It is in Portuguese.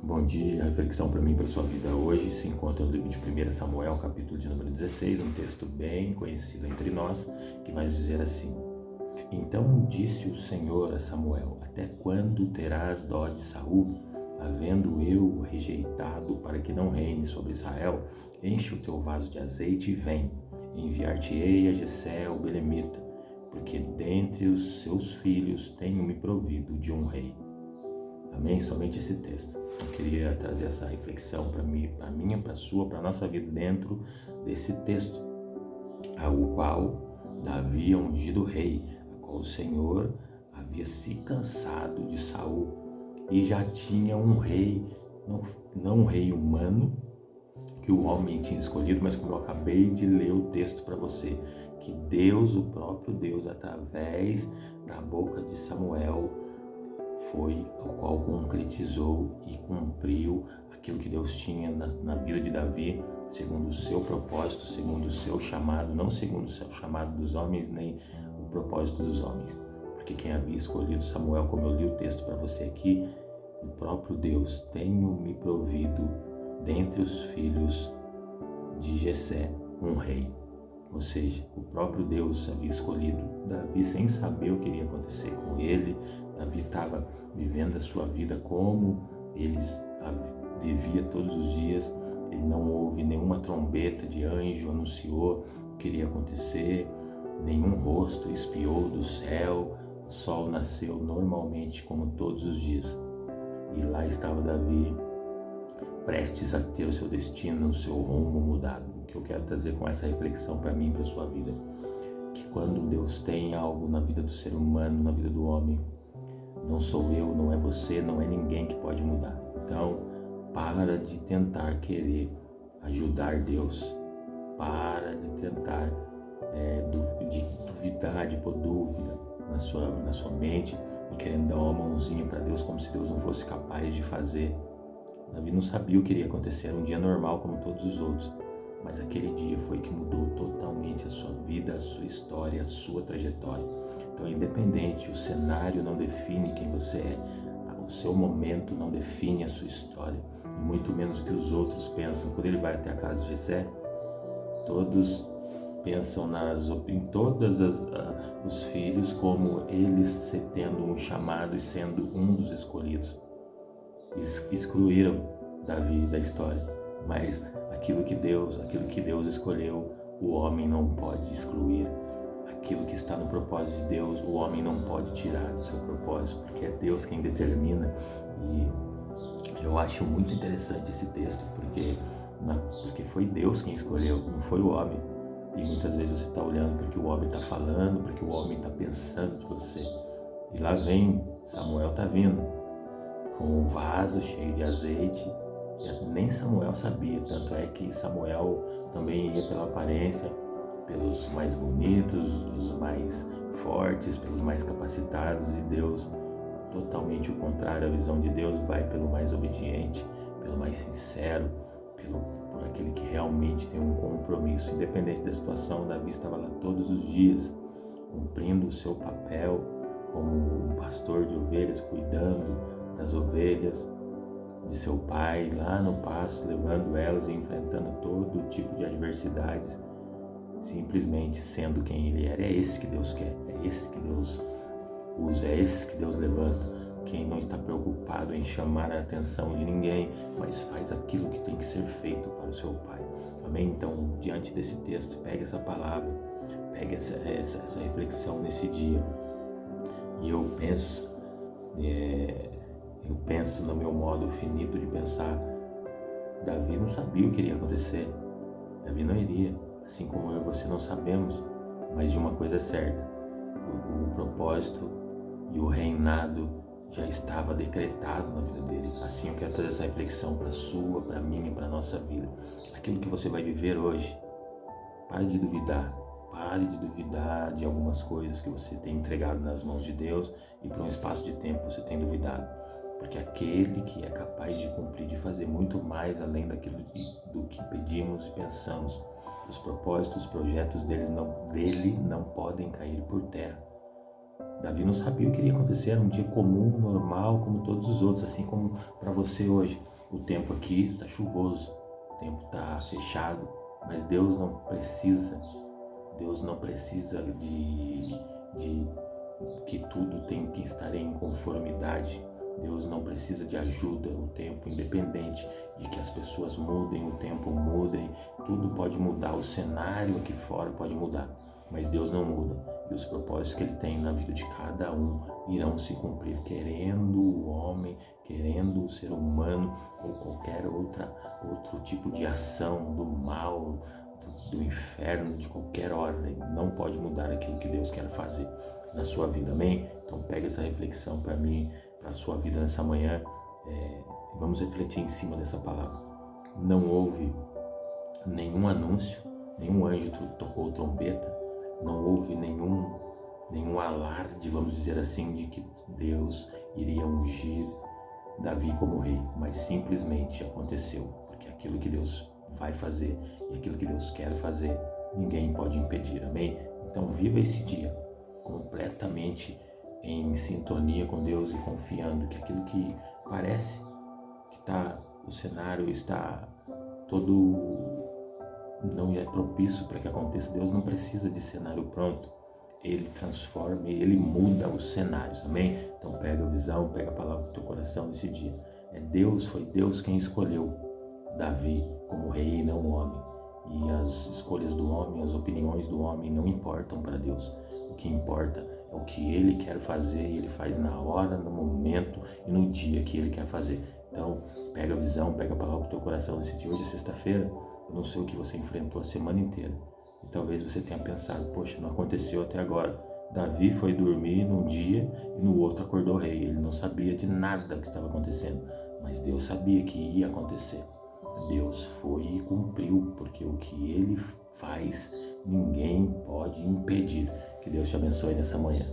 Bom dia, a reflexão para mim, para a sua vida hoje se encontra no livro de 1 Samuel, capítulo de número 16, um texto bem conhecido entre nós, que vai dizer assim: Então disse o Senhor a Samuel: Até quando terás dó de Saul, havendo eu o rejeitado para que não reine sobre Israel? Enche o teu vaso de azeite e vem, enviar-te-ei a Jessé o belemita, porque dentre os seus filhos tenho me provido de um rei. Amém? Somente esse texto. Eu queria trazer essa reflexão para mim, para a sua, para a nossa vida dentro desse texto, ao qual Davi é ungido rei, a qual o Senhor havia se cansado de Saul e já tinha um rei, não um rei humano que o homem tinha escolhido, mas como eu acabei de ler o texto para você, que Deus, o próprio Deus, através da boca de Samuel, foi o qual concretizou e cumpriu aquilo que Deus tinha na vida de Davi, segundo o seu propósito, segundo o seu chamado, não segundo o seu chamado dos homens, nem o propósito dos homens. Porque quem havia escolhido Samuel, como eu li o texto para você aqui, o próprio Deus: tenho me provido dentre os filhos de Jessé um rei. Ou seja, o próprio Deus havia escolhido Davi sem saber o que iria acontecer com ele. Davi estava vivendo a sua vida como ele devia todos os dias. Ele não ouve nenhuma trombeta de anjo anunciou o que iria acontecer, nenhum rosto espiou do céu, o sol nasceu normalmente como todos os dias. E lá estava Davi, prestes a ter o seu destino, o seu rumo mudado. O que eu quero trazer com essa reflexão para mim e para a sua vida, que quando Deus tem algo na vida do ser humano, na vida do homem, não sou eu, não é você, não é ninguém que pode mudar. Então, para de tentar querer ajudar Deus, para de tentar de duvidar, de pôr dúvida na sua mente e querendo dar uma mãozinha para Deus como se Deus não fosse capaz de fazer. Davi não sabia o que iria acontecer, era um dia normal como todos os outros, mas aquele dia foi que mudou totalmente a sua vida, a sua história, a sua trajetória. Então, independente, o cenário não define quem você é, o seu momento não define a sua história, e muito menos o que os outros pensam. Quando ele vai até a casa de Jessé, todos pensam em todos os filhos como eles tendo um chamado e sendo um dos escolhidos. Excluíram Davi da história, mas aquilo que Deus escolheu, o homem não pode excluir. Aquilo que está no propósito de Deus, o homem não pode tirar do seu propósito, porque é Deus quem determina. E eu acho muito interessante esse texto, porque foi Deus quem escolheu, não foi o homem. E muitas vezes você está olhando porque o homem está falando, porque o homem está pensando de você. E lá vem, Samuel está vindo com um vaso cheio de azeite. Nem Samuel sabia, tanto é que Samuel também ia pela aparência, pelos mais bonitos, os mais fortes, pelos mais capacitados, e Deus, totalmente o contrário. A visão de Deus vai pelo mais obediente, pelo mais sincero, por aquele que realmente tem um compromisso. Independente da situação, Davi estava lá todos os dias, cumprindo o seu papel como um pastor de ovelhas, cuidando das ovelhas de seu pai, lá no pasto, levando elas e enfrentando todo tipo de adversidades, simplesmente sendo quem ele era. É esse que Deus quer, é esse que Deus usa, é esse que Deus levanta. Quem não está preocupado em chamar a atenção de ninguém, mas faz aquilo que tem que ser feito para o seu pai. Amém? Então, diante desse texto, pegue essa palavra, pegue essa reflexão nesse dia. E eu penso no meu modo finito de pensar. Davi não sabia o que iria acontecer. Davi não iria, assim como eu e você não sabemos, mas de uma coisa é certa: o propósito e o reinado já estava decretado na vida dele. Assim eu quero trazer essa reflexão para a sua, para a minha e para a nossa vida. Aquilo que você vai viver hoje, pare de duvidar. Pare de duvidar de algumas coisas que você tem entregado nas mãos de Deus e por um espaço de tempo você tem duvidado. Porque aquele que é capaz de cumprir, de fazer muito mais além do que pedimos e pensamos, os propósitos, os projetos dele não podem cair por terra. Davi não sabia o que iria acontecer, era um dia comum, normal, como todos os outros, assim como para você hoje. o tempo aqui está chuvoso, o tempo está fechado, mas Deus não precisa de que tudo tem que estar em conformidade. Deus não precisa de ajuda o tempo, independente de que as pessoas mudem, o tempo mudem, tudo pode mudar, o cenário aqui fora pode mudar, mas Deus não muda, e os propósitos que Ele tem na vida de cada um irão se cumprir, querendo o homem, querendo o ser humano ou qualquer outro tipo de ação do mal, do inferno, de qualquer ordem, não pode mudar aquilo que Deus quer fazer na sua vida, amém? Então pega essa reflexão para mim, para a sua vida nessa manhã, vamos refletir em cima dessa palavra. Não houve nenhum anúncio, nenhum anjo tocou trombeta, não houve nenhum alarde, vamos dizer assim, de que Deus iria ungir Davi como rei, mas simplesmente aconteceu, porque aquilo que Deus vai fazer e aquilo que Deus quer fazer, ninguém pode impedir, amém? Então viva esse dia completamente em sintonia com Deus e confiando que aquilo que parece que o cenário está todo não é propício para que aconteça, Deus não precisa de cenário pronto, Ele transforma, Ele muda os cenários, amém? Então pega a visão, pega a palavra do teu coração nesse dia. Foi Deus quem escolheu Davi como rei e não o homem. E as escolhas do homem, as opiniões do homem não importam para Deus. O que importa é o que Ele quer fazer, e Ele faz na hora, no momento e no dia que Ele quer fazer. Então pega a visão, pega a palavra do teu coração nesse dia. Hoje é sexta-feira, eu não sei o que você enfrentou a semana inteira. E talvez você tenha pensado, poxa, não aconteceu até agora. Davi foi dormir num dia e no outro acordou rei. Ele não sabia de nada que estava acontecendo, mas Deus sabia que ia acontecer. Deus foi e cumpriu, porque o que Ele faz, ninguém pode impedir. Que Deus te abençoe nessa manhã.